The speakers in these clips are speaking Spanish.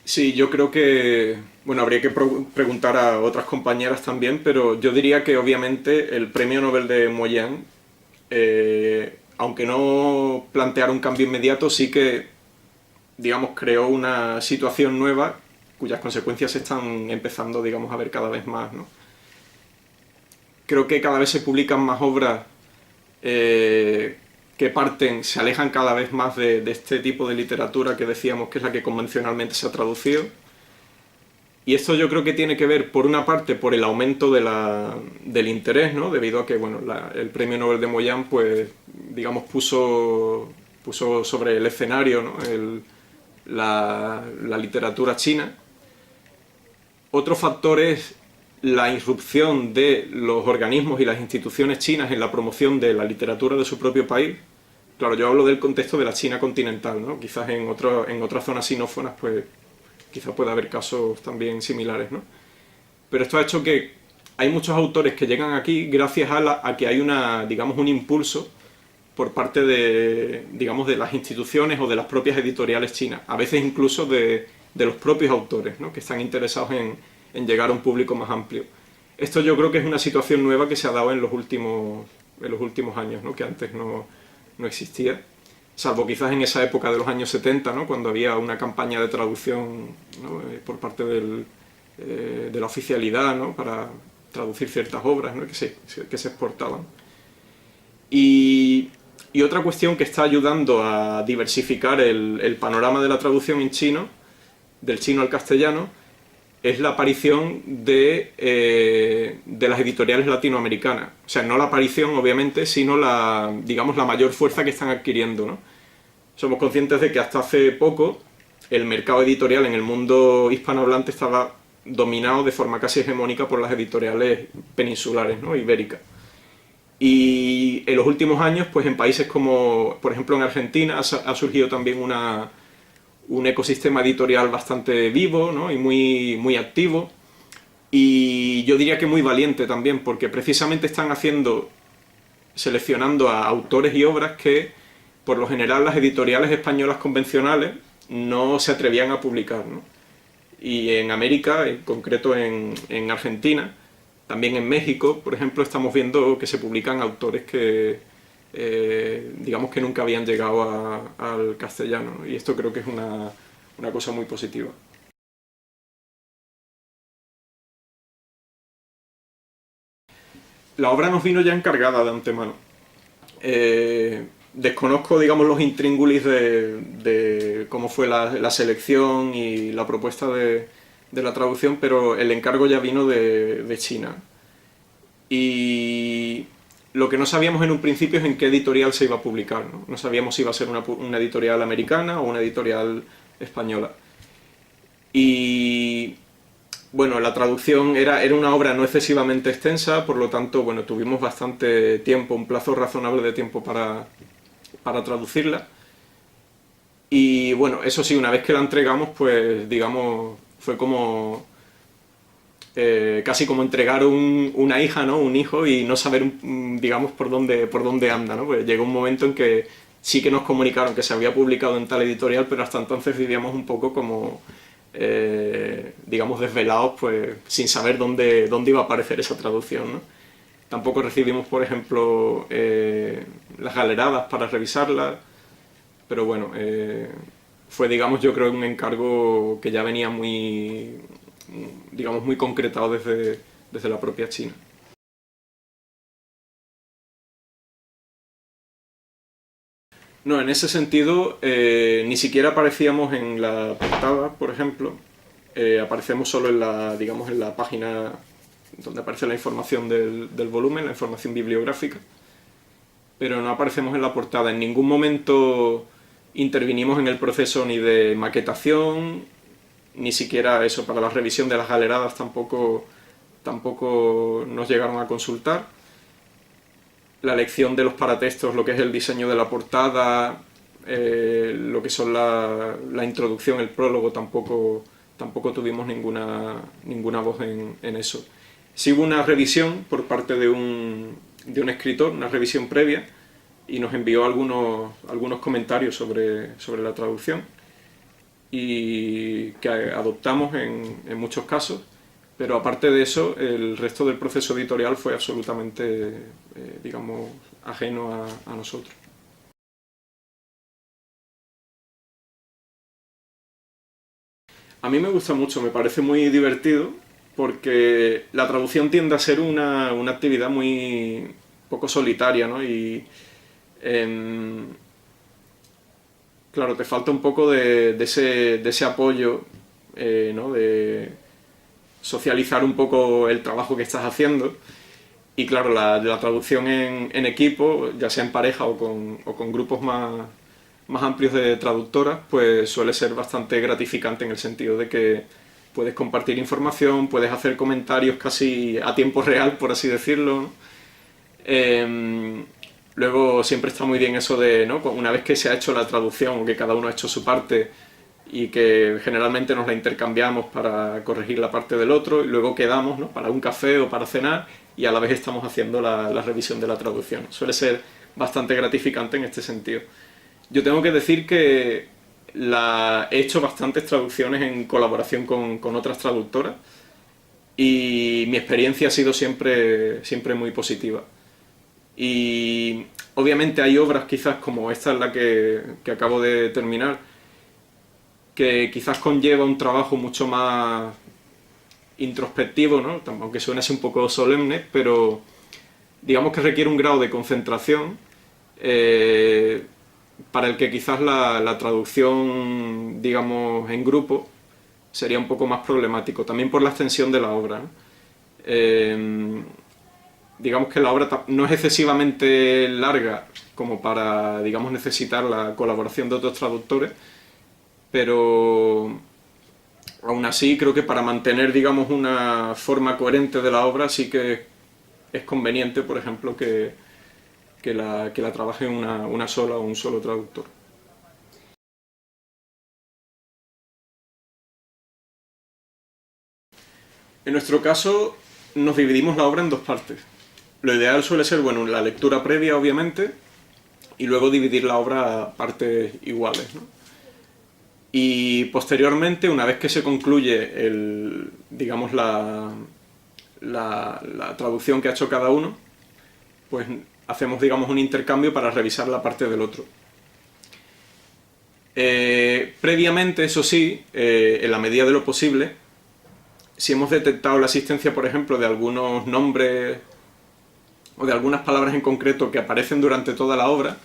Sí, yo creo que, bueno, habría que preguntar a otras compañeras también, pero yo diría que obviamente el Premio Nobel de Moyán, aunque no planteara un cambio inmediato, sí que, digamos, creó una situación nueva cuyas consecuencias se están empezando, digamos, a ver cada vez más, ¿no? Creo que cada vez se publican más obras que parten, se alejan cada vez más de este tipo de literatura que decíamos que es la que convencionalmente se ha traducido. Y esto yo creo que tiene que ver, por una parte, por el aumento del interés, ¿no? Debido a que, bueno, el Premio Nobel de Moyán, pues, digamos, puso sobre el escenario, ¿no? La literatura china. Otro factor es la irrupción de los organismos y las instituciones chinas en la promoción de la literatura de su propio país. Claro, yo hablo del contexto de la China continental, ¿no? Quizás en otras zonas sinófonas, pues, quizás pueda haber casos también similares, ¿no? Pero esto ha hecho que hay muchos autores que llegan aquí gracias a que hay digamos, un impulso por parte de, digamos, de las instituciones o de las propias editoriales chinas, a veces incluso de los propios autores, ¿no? Que están interesados en llegar a un público más amplio. Esto yo creo que es una situación nueva que se ha dado en los últimos años, ¿no? Que antes no existía, salvo quizás en esa época de los años 70, ¿no? Cuando había una campaña de traducción, ¿no? Por parte de la oficialidad, ¿no? Para traducir ciertas obras, ¿no? que se exportaban. Y, y otra cuestión que está ayudando a diversificar el panorama de la traducción en chino, del chino al castellano, es la aparición de las editoriales latinoamericanas. O sea, no la aparición, obviamente, sino digamos, la mayor fuerza que están adquiriendo, ¿no? Somos conscientes de que hasta hace poco el mercado editorial en el mundo hispanohablante estaba dominado de forma casi hegemónica por las editoriales peninsulares, ¿no? Ibéricas. Y en los últimos años, pues en países como, por ejemplo, en Argentina, ha surgido también un ecosistema editorial bastante vivo, ¿no? Y muy activo. Y yo diría que muy valiente también, porque precisamente están seleccionando a autores y obras que, por lo general, las editoriales españolas convencionales no se atrevían a publicar, ¿no? Y en América, en concreto en Argentina, también en México, por ejemplo, estamos viendo que se publican autores que, digamos que nunca habían llegado al castellano, ¿no? Y esto creo que es una cosa muy positiva. La obra nos vino ya encargada de antemano. Desconozco, digamos, los intríngulis de cómo fue la selección y la propuesta de la traducción, pero el encargo ya vino de China. Y lo que no sabíamos en un principio es en qué editorial se iba a publicar, ¿no? No sabíamos si iba a ser una editorial americana o una editorial española. Y bueno, la traducción era una obra no excesivamente extensa, por lo tanto, bueno, tuvimos bastante tiempo, un plazo razonable de tiempo para traducirla. Y bueno, eso sí, una vez que la entregamos, pues digamos, fue como casi como entregar una hija, ¿no? Un hijo y no saber, digamos, por dónde anda, ¿no? Pues llegó un momento en que sí que nos comunicaron que se había publicado en tal editorial, pero hasta entonces vivíamos un poco como, digamos, desvelados, pues sin saber dónde iba a aparecer esa traducción, ¿no? Tampoco recibimos, por ejemplo, las galeradas para revisarlas, pero bueno, fue, digamos, yo creo un encargo que ya venía digamos, muy concretado desde la propia China. No, en ese sentido, ni siquiera aparecíamos en la portada, por ejemplo. Aparecemos solo digamos, en la página donde aparece la información del volumen, la información bibliográfica, pero no aparecemos en la portada. En ningún momento intervinimos en el proceso ni de maquetación, ni siquiera eso, para la revisión de las galeradas tampoco nos llegaron a consultar. La elección de los paratextos, lo que es el diseño de la portada, lo que son la introducción, el prólogo, tampoco tuvimos ninguna voz en eso. Sí hubo una revisión por parte de un escritor, una revisión previa, y nos envió algunos comentarios sobre la traducción. y que adoptamos en muchos casos, pero aparte de eso, el resto del proceso editorial fue absolutamente, digamos, ajeno a nosotros. A mí me gusta mucho, me parece muy divertido, porque la traducción tiende a ser una actividad muy poco solitaria, ¿no? Y em, claro, te falta un poco de ese apoyo, ¿no? De socializar un poco el trabajo que estás haciendo. Y claro, la traducción en equipo, ya sea en pareja o con grupos más amplios de traductoras, pues suele ser bastante gratificante en el sentido de que puedes compartir información, puedes hacer comentarios casi a tiempo real, por así decirlo, ¿no? Luego siempre está muy bien eso de, ¿no? Una vez que se ha hecho la traducción o que cada uno ha hecho su parte y que generalmente nos la intercambiamos para corregir la parte del otro y luego quedamos, ¿no? Para un café o para cenar y a la vez estamos haciendo la revisión de la traducción. Suele ser bastante gratificante en este sentido. Yo tengo que decir que he hecho bastantes traducciones en colaboración con otras traductoras y mi experiencia ha sido siempre muy positiva. Y obviamente hay obras quizás como esta es la que acabo de terminar, que quizás conlleva un trabajo mucho más introspectivo, ¿no? Aunque suene así un poco solemne, pero digamos que requiere un grado de concentración para el que quizás la traducción, digamos, en grupo sería un poco más problemático, también por la extensión de la obra, ¿no? Digamos que la obra no es excesivamente larga como para, digamos, necesitar la colaboración de otros traductores, pero aún así creo que para mantener, digamos, una forma coherente de la obra sí que es conveniente, por ejemplo, que la trabaje una sola o un solo traductor. En nuestro caso nos dividimos la obra en dos partes. Lo ideal suele ser, bueno, la lectura previa, obviamente, y luego dividir la obra a partes iguales, ¿no? Y posteriormente, una vez que se concluye digamos, la traducción que ha hecho cada uno, pues hacemos, digamos, un intercambio para revisar la parte del otro. Previamente, eso sí, en la medida de lo posible, si hemos detectado la existencia, por ejemplo, de algunos nombres o de algunas palabras en concreto que aparecen durante toda la obra,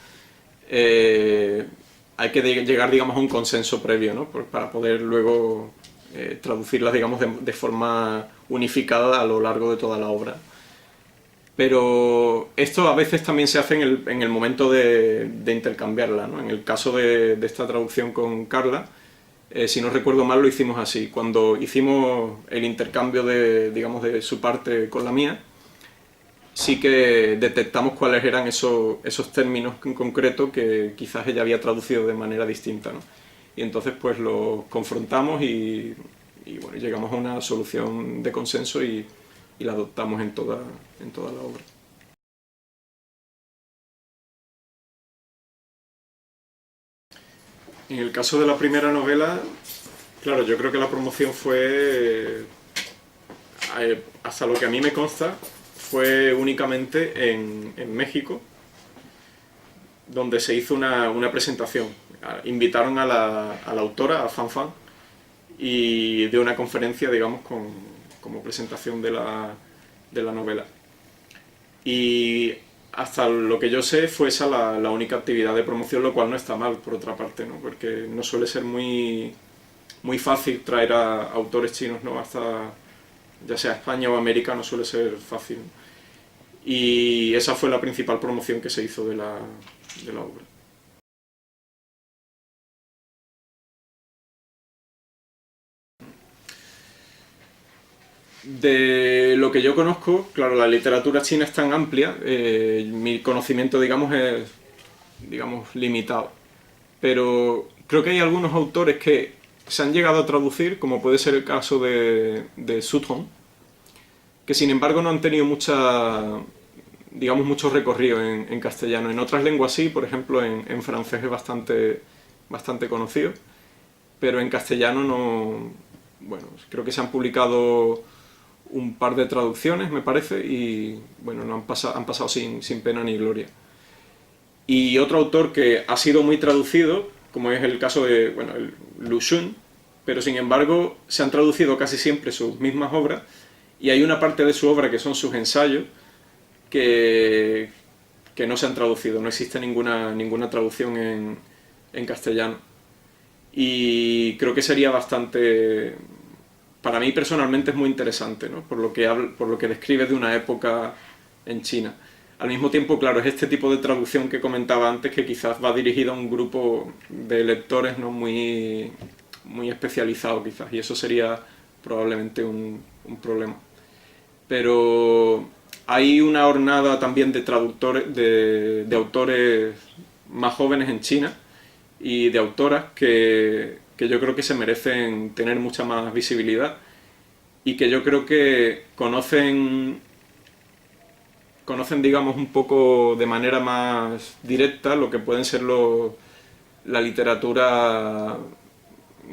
hay que llegar, digamos, a un consenso previo, ¿no? Para poder luego traducirlas, digamos, de forma unificada a lo largo de toda la obra. Pero esto a veces también se hace en el momento de intercambiarla, ¿no? En el caso de esta traducción con Carla, si no recuerdo mal, lo hicimos así. Cuando hicimos el intercambio digamos, de su parte con la mía, sí que detectamos cuáles eran esos términos en concreto que quizás ella había traducido de manera distinta, ¿no? Y entonces pues los confrontamos y bueno, llegamos a una solución de consenso y la adoptamos en toda la obra. En el caso de la primera novela, claro, yo creo que la promoción fue, hasta lo que a mí me consta, fue únicamente en México, donde se hizo una presentación. Invitaron a la autora, a Fan Fan, y dio una conferencia, digamos, como presentación de la novela. Y hasta lo que yo sé fue esa la única actividad de promoción, lo cual no está mal, por otra parte, ¿no? Porque no suele ser muy fácil traer a autores chinos, ¿no? Hasta ya sea España o América, no suele ser fácil. Y esa fue la principal promoción que se hizo de la obra. De lo que yo conozco, claro, la literatura china es tan amplia, mi conocimiento, digamos, es, digamos, limitado. Pero creo que hay algunos autores que se han llegado a traducir, como puede ser el caso de Su Tong, que sin embargo no han tenido digamos, mucho recorrido en castellano. En otras lenguas sí, por ejemplo, en francés es bastante conocido, pero en castellano no... Bueno, creo que se han publicado un par de traducciones, me parece, y bueno, no han pasado sin pena ni gloria. Y otro autor que ha sido muy traducido, como es el caso de, bueno, el Lu Xun, pero sin embargo se han traducido casi siempre sus mismas obras, y hay una parte de su obra que son sus ensayos que no se han traducido, no existe ninguna traducción en castellano. Y creo que sería bastante... Para mí personalmente es muy interesante, ¿no? Por lo que describe de una época en China. Al mismo tiempo, claro, es este tipo de traducción que comentaba antes que quizás va dirigida a un grupo de lectores no muy especializado quizás, y eso sería probablemente un problema. Pero hay una hornada también de traductores, de autores más jóvenes en China y de autoras que yo creo que se merecen tener mucha más visibilidad y que yo creo que conocen, digamos, un poco de manera más directa lo que pueden ser la literatura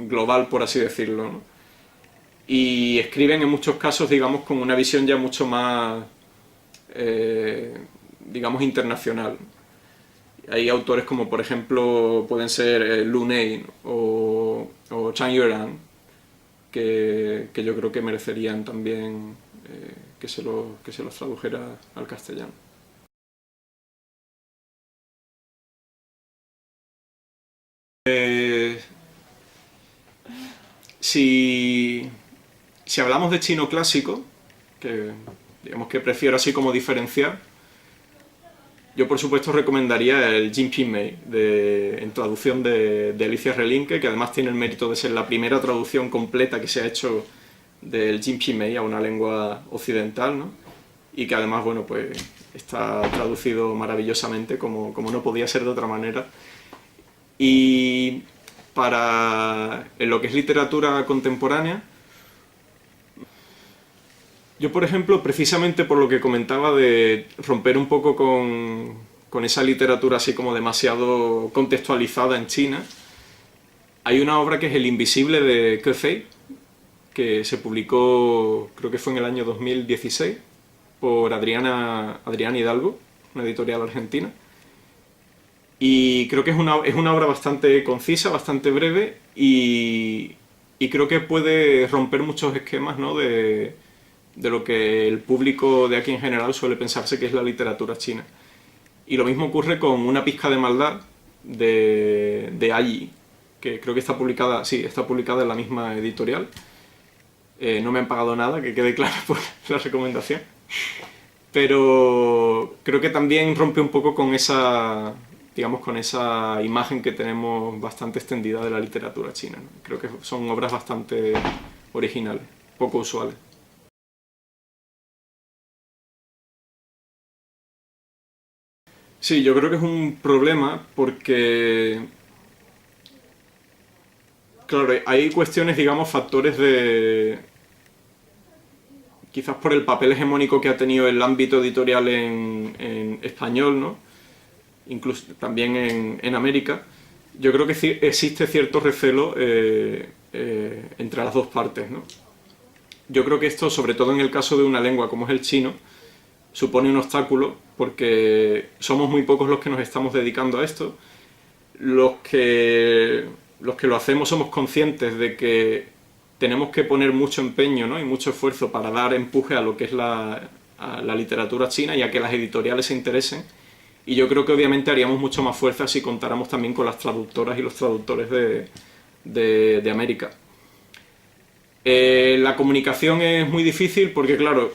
global, por así decirlo, ¿no? Y escriben en muchos casos, digamos, con una visión ya mucho más, digamos, internacional. Hay autores como, por ejemplo, pueden ser Lu Ney o Chang Yuran, que yo creo que merecerían también que se los tradujera al castellano. Si hablamos de chino clásico, que digamos que prefiero así como diferenciar, yo por supuesto recomendaría el Jin Ping Mei, en traducción de Alicia Relinque, que además tiene el mérito de ser la primera traducción completa que se ha hecho del Jin Ping Mei a una lengua occidental, ¿no? Y que además, bueno, pues está traducido maravillosamente, como no podía ser de otra manera. Y en lo que es literatura contemporánea, yo, por ejemplo, precisamente por lo que comentaba de romper un poco con esa literatura así como demasiado contextualizada en China, hay una obra que es El Invisible de Ke Fei, que se publicó, creo que fue en el año 2016, por Adriana Hidalgo, una editorial argentina. Y creo que es una obra bastante concisa, bastante breve, y creo que puede romper muchos esquemas, ¿no?, de lo que el público de aquí en general suele pensarse que es la literatura china. Y lo mismo ocurre con Una pizca de maldad de Ai, que creo que está publicada en la misma editorial. No me han pagado nada, que quede claro por la recomendación. Pero creo que también rompe un poco con esa, digamos, con esa imagen que tenemos bastante extendida de la literatura china, ¿no? Creo que son obras bastante originales, poco usuales. Sí, yo creo que es un problema porque, claro, hay cuestiones, digamos, factores quizás por el papel hegemónico que ha tenido el ámbito editorial en español, ¿no? Incluso también en América. Yo creo que existe cierto recelo entre las dos partes, ¿no? Yo creo que esto, sobre todo en el caso de una lengua como es el chino, supone un obstáculo porque somos muy pocos los que nos estamos dedicando a esto. Los que lo hacemos somos conscientes de que tenemos que poner mucho empeño, ¿no?, y mucho esfuerzo para dar empuje a lo que es a la literatura china y a que las editoriales se interesen. Y yo creo que obviamente haríamos mucho más fuerza si contáramos también con las traductoras y los traductores de América. La comunicación es muy difícil porque, claro,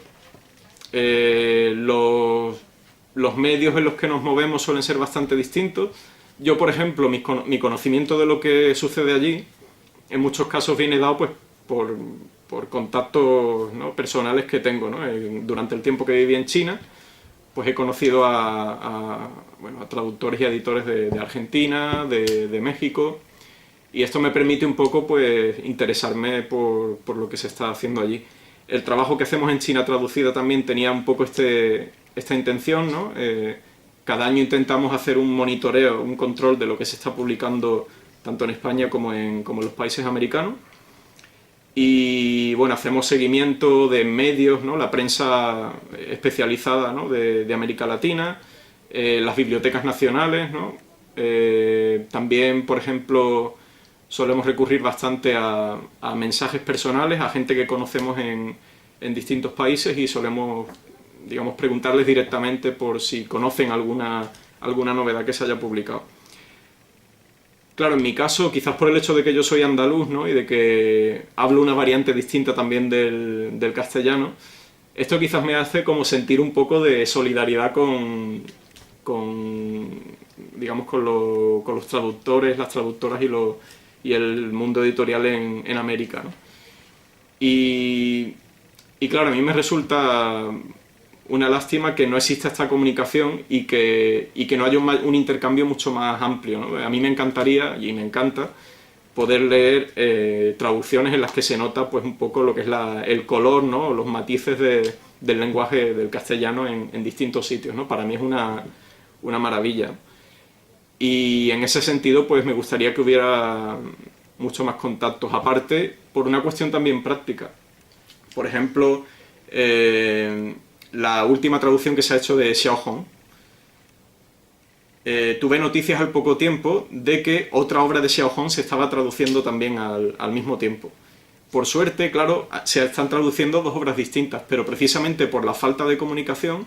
los medios en los que nos movemos suelen ser bastante distintos. Yo, por ejemplo, mi conocimiento de lo que sucede allí, en muchos casos viene dado pues por contactos, ¿no?, personales que tengo, ¿no? Durante el tiempo que viví en China, pues he conocido a traductores y editores de Argentina, de México, y esto me permite un poco pues interesarme por lo que se está haciendo allí. El trabajo que hacemos en China Traducida también tenía un poco esta intención, ¿no? Cada año intentamos hacer un monitoreo, un control de lo que se está publicando tanto en España como en los países americanos. Y bueno, hacemos seguimiento de medios, ¿no? La prensa especializada, ¿no? de América Latina, las bibliotecas nacionales, ¿no? También, por ejemplo, solemos recurrir bastante a mensajes personales, a gente que conocemos en distintos países y solemos, digamos, preguntarles directamente por si conocen alguna novedad que se haya publicado. Claro, en mi caso, quizás por el hecho de que yo soy andaluz, ¿no? Y de que hablo una variante distinta también del castellano, esto quizás me hace como sentir un poco de solidaridad digamos, con los traductores, las traductoras y el mundo editorial en América, ¿no? Y claro, a mí me resulta una lástima que no exista esta comunicación y que no haya un intercambio mucho más amplio, ¿no? A mí me encantaría, y me encanta, poder leer traducciones en las que se nota pues un poco lo que es el color, ¿no? Los matices del lenguaje del castellano en distintos sitios, ¿no? Para mí es una maravilla. Y en ese sentido pues me gustaría que hubiera mucho más contactos, aparte por una cuestión también práctica. Por ejemplo, la última traducción que se ha hecho de Xiao Hong, tuve noticias al poco tiempo de que otra obra de Xiao Hong se estaba traduciendo también al mismo tiempo. Por suerte, claro, se están traduciendo dos obras distintas, pero precisamente por la falta de comunicación,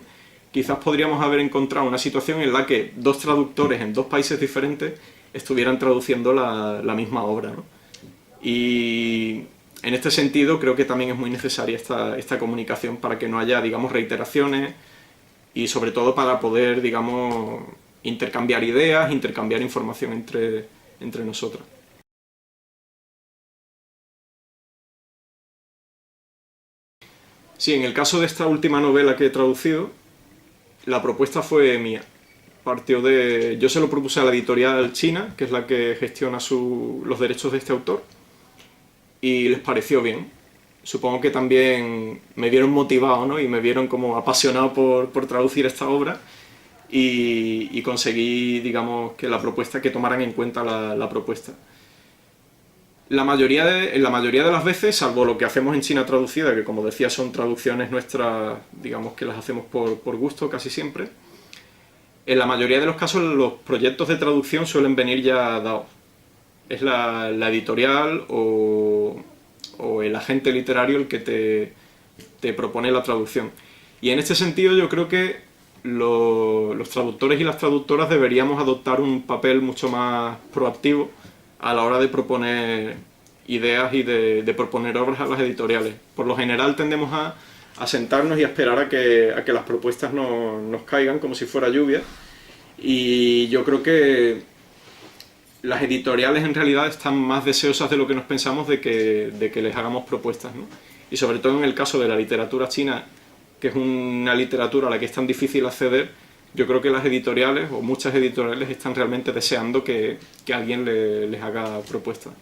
quizás podríamos haber encontrado una situación en la que dos traductores en dos países diferentes estuvieran traduciendo la misma obra, ¿no? Y en este sentido creo que también es muy necesaria esta comunicación para que no haya, digamos, reiteraciones y sobre todo para poder, digamos, intercambiar ideas, intercambiar información entre nosotros. Sí, en el caso de esta última novela que he traducido, la propuesta fue mía. Yo se lo propuse a la editorial china, que es la que gestiona los derechos de este autor, y les pareció bien. Supongo que también me vieron motivado, ¿no? Y me vieron como apasionado por traducir esta obra y conseguí, digamos, que tomaran en cuenta la propuesta. En la mayoría de las veces, salvo lo que hacemos en China Traducida, que como decía son traducciones nuestras, digamos que las hacemos por gusto casi siempre, en la mayoría de los casos los proyectos de traducción suelen venir ya dados. Es la editorial o el agente literario el que te propone la traducción. Y en este sentido yo creo que los traductores y las traductoras deberíamos adoptar un papel mucho más proactivo a la hora de proponer ideas y de proponer obras a las editoriales. Por lo general tendemos a sentarnos y a esperar a que las propuestas nos caigan como si fuera lluvia, y yo creo que las editoriales en realidad están más deseosas de lo que nos pensamos de que les hagamos propuestas, ¿no? Y sobre todo en el caso de la literatura china, que es una literatura a la que es tan difícil acceder, yo creo que las editoriales, o muchas editoriales, están realmente deseando que alguien les haga propuestas.